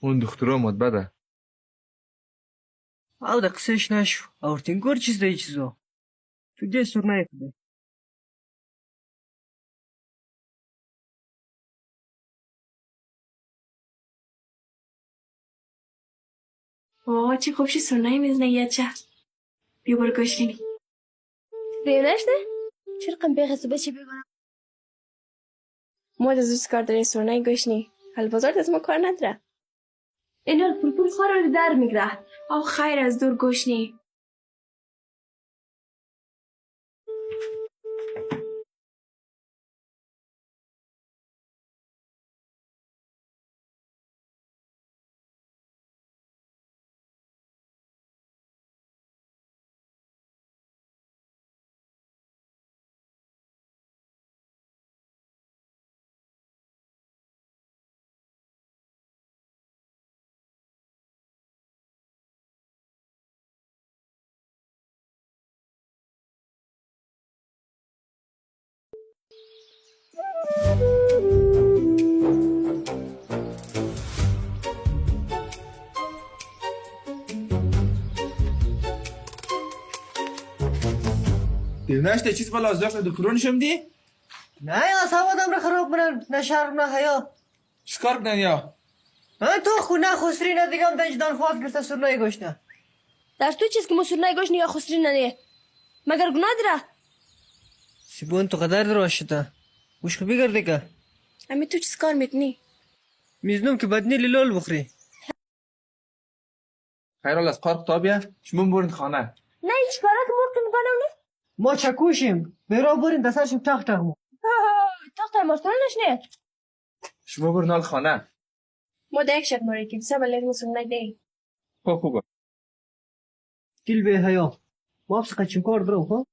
اون دخترها مدبده. او د قصهش نشو او تنگور چیز دی چیزو تو دی سر نیفته. آه چی خوب شی سرنای میزنه یه چه بیا برو گوش کنی نشته؟ چرا بیغ از بچه بگم ما دزوز کار داره سرنای گوشنی حال بازار دست ما کار نداره اینا پول خواه رو در میگره آه خیر از دور گوش نی نشته چیز بالا از دست دکترون شمدی؟ نه یا سوادم رو خراب کنن نه شرم نه حیا. چیکار کنن یا؟ تو خونه خسری ندیگم دنجدان خواهد گرفته سرنای گوشنه. در تو چیز که ما سرنای گوشنی یا خسری ننه مگر گناه داره سیبون تو قدر در آشده مشکل بگرده که امی تو چیز کار میکنی میزنم که بدنی لیلول بخوری. خیرال از قارق تابیه شمون برین خانه. نه هیچ کاره که ممکن کنم نه ما چکوشیم برا برین دسترشیم تخت مو. تخت مرتان نشنه شما برین حال خانه. ما ده یک شب ماری که سه بلد ما سرنای ده خوبه. گل به حیا ما بس قچیم کار درو ها.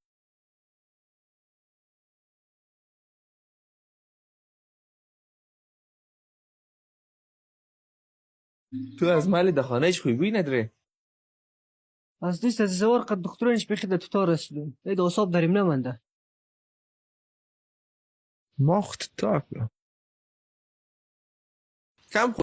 تو از مالی ده خانهش خوبی نداره. از دیست از زوار قد دکترانش بخیده تو تا رسیدون. اید اصاب داریم نمانده. ماخت تاکل. کم